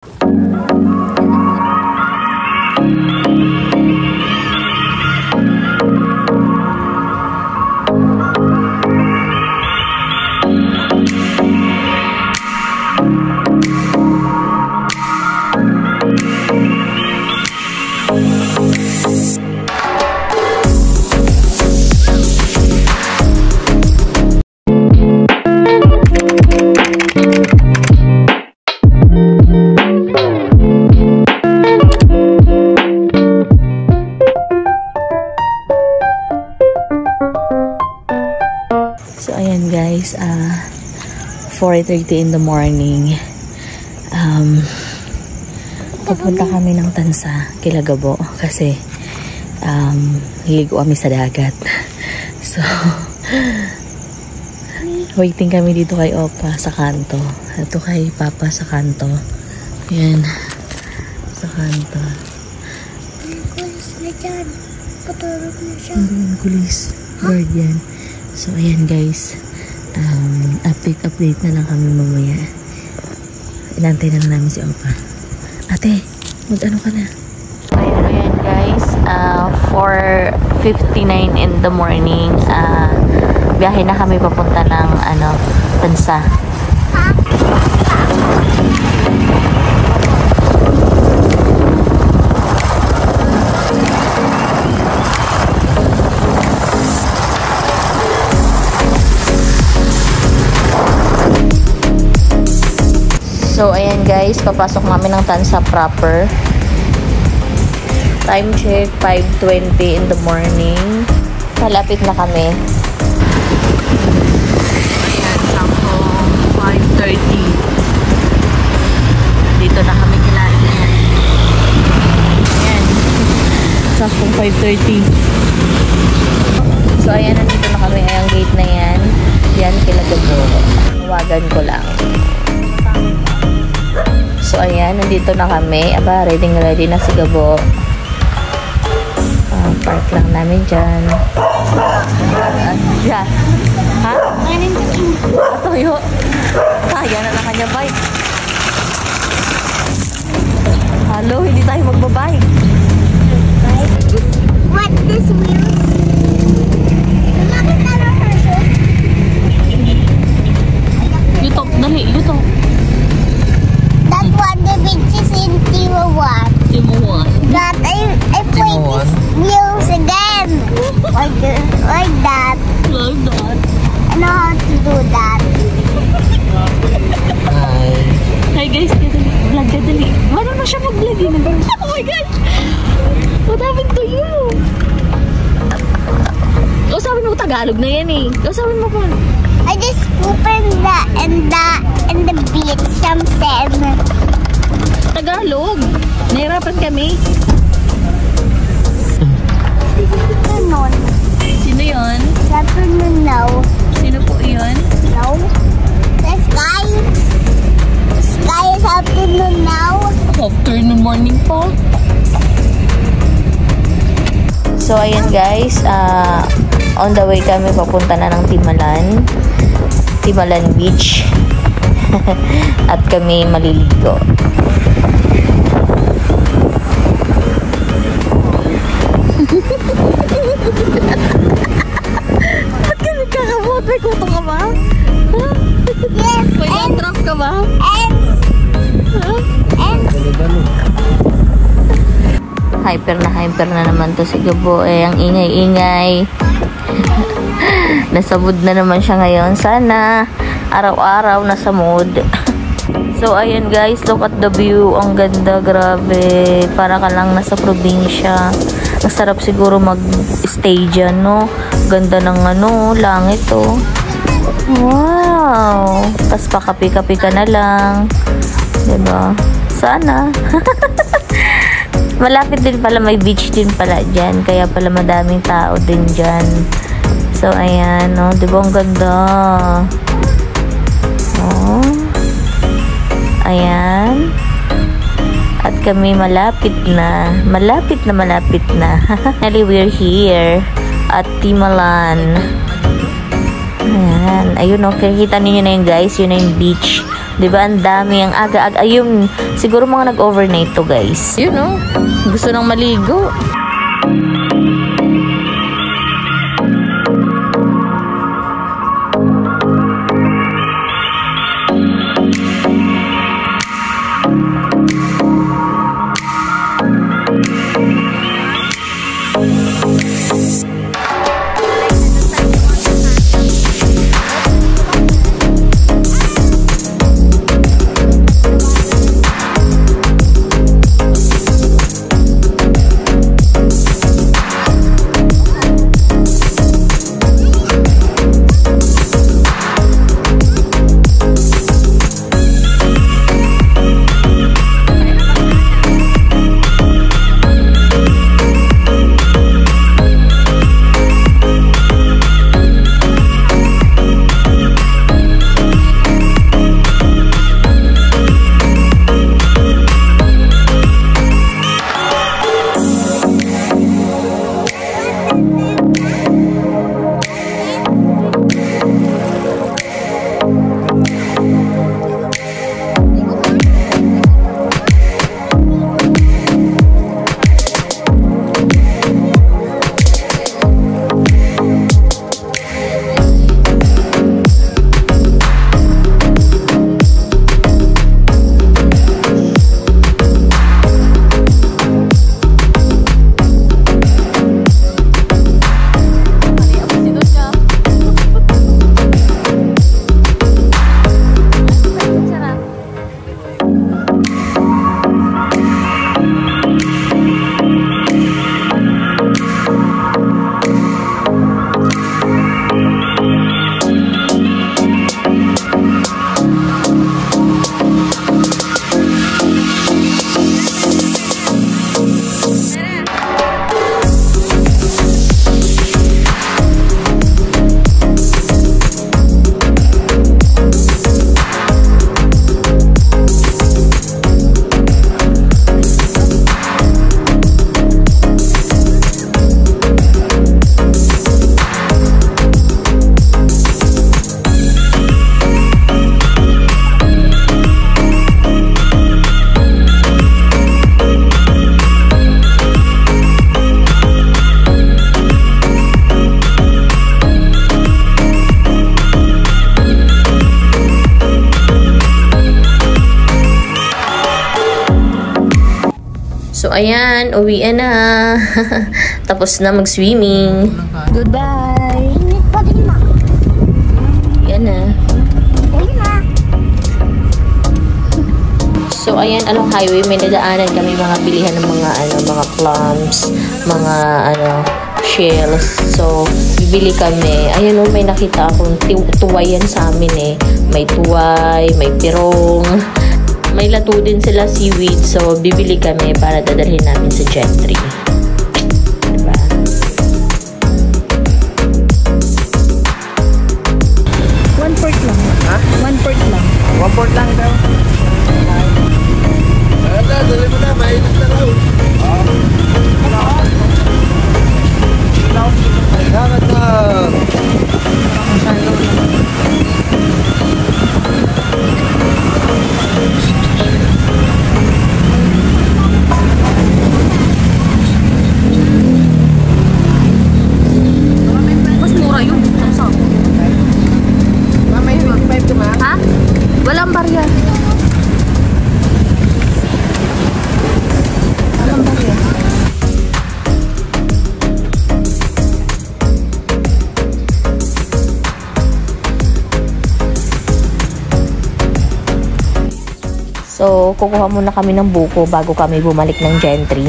So ayan guys, 4:30 in the morning. Pupunta kami ng Tansa, Kilagabo kasi ligo kami sa dagat. So waiting kami dito kay Opa sa kanto. Ito kay Papa sa kanto. Ayan, sa kanto. Kulis na dyan. Patulog na siya. Kulis. Bird yan. So ayan guys, update na lang kami mamaya. Inantay na lang namin si Opa. Ate, mag-ano ka na? Ayan guys, 4:59 in the morning. Biyahe na kami papunta ng Tansa. So, ayan guys, papasok namin ng Tansa proper. Time check, 5:20 in the morning. Malapit na kami. Ayan, sakto 5:30. Dito na kami kilain. Ayan. Sakto 5:30. So, ayan, nandito na kami. Ayang gate na yan. Yan, Kilagabo. Tawagan ko lang. So, ayan, nandito na kami. Aba, ready na si Gabo. Park lang namin dyan. Diyan. Ha? Toyo. Kaya na lang kanya bike. Halo, hindi tayo magbabike. What this wheel? Nakita na her show? YouTube, dali, YouTube. That one, the beach is in Timuan. Timuan. That I play this wheels again. Like that. Like that. I know how to do that. Hi. Hi guys, dali. Vlog ka dali. Ano na siya mag-vlog yun? Oh my God! What happened to you? Kausapin mo Tagalog na yan eh. Kausapin mo pa. I just opened in the beach, something. Tagalog. Nahirapan kami. Ganon. Sino yun? Sabi mo no. Sino po yun? No. The sky. The sky is afternoon now. Afternoon morning po. So, ayan guys. On the way kami papunta na ng Timalan Beach. At kami maliligo. Ba't ka nagkakamot? May kuto ka ba? Huh? Yes. May drop ka ba? And hyper na naman to si Gabo. Ang ingay-ingay. Nasa mood na naman siya ngayon. Sana araw-araw nasa mood. So ayan guys, look at the view. Ang ganda, grabe. Para ka lang nasa probinsya. Ang sarap siguro mag-stay dyan, no? Ganda ng langit, oh. Wow! Tapos pakapi-kapi ka na lang. Diba? Sana. Malapit din pala, may beach din pala dyan. Kaya pala madaming tao din dyan. So, ayan, no? Diba ang ganda? Oh. Ayan. At kami malapit na. Malapit na. Finally, we're here at Timalan. Ayan. Ayun, okay. Kita ninyo na yun, guys. Yun na yung beach. Diba, ang dami, ang aga-aga. Ayun, siguro mga nag-overnight to, guys. You know, gusto nang maligo. So, ayan, uwian na. Tapos na mag-swimming. Goodbye. Yan na. So, ayan, along highway, may nadaanan kami mga bilihan ng mga clams, mga, shells. So, bibili kami. Ayan, may nakita akong tuway yan sa amin eh. May tuway, may pirong. May lato din sila seaweed, so bibili kami para dadalhin namin sa Gentry. Diba? One-port lang. Ha? One-port lang. One-port lang daw. Dali mo na, mainit na raw. Salamat na. Mas mura yun. May 25 ka ma? Ha? Walang barya. Walang barya. So, kukuha muna kami ng buko bago kami bumalik ng Gentry.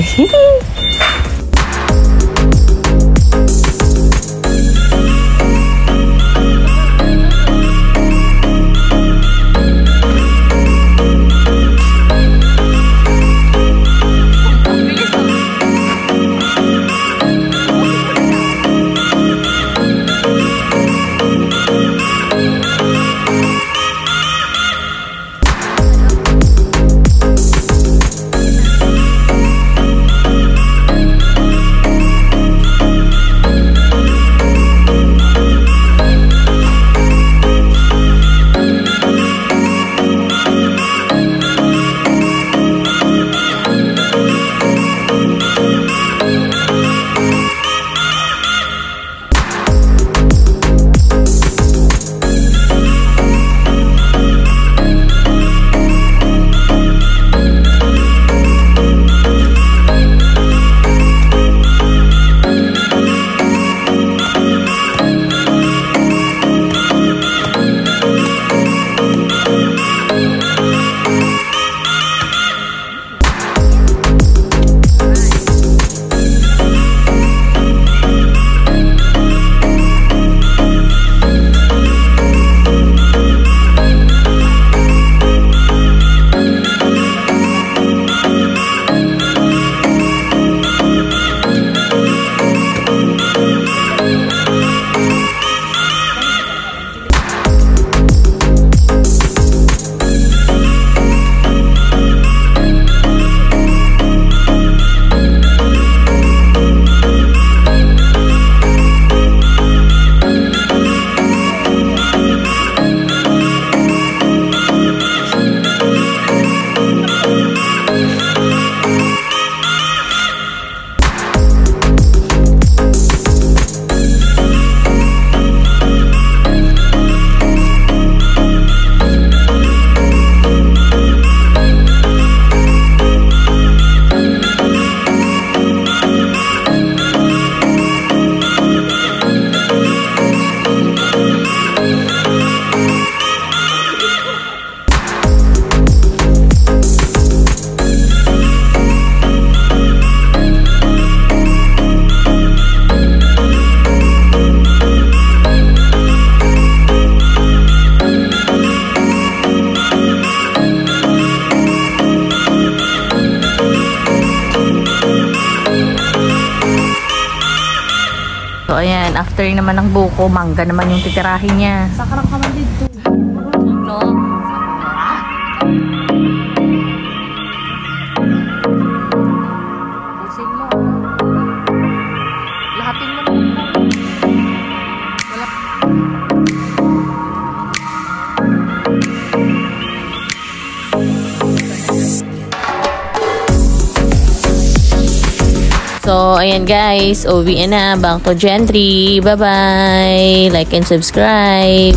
Ayan, after naman ng buko, mangga naman yung titirahin niya. Sakarang ka man dito. No? Pusin mo. Lahatin mo na. Wala. So, ayan guys, uwi na. Back to Gentry. Bye-bye. Like and subscribe.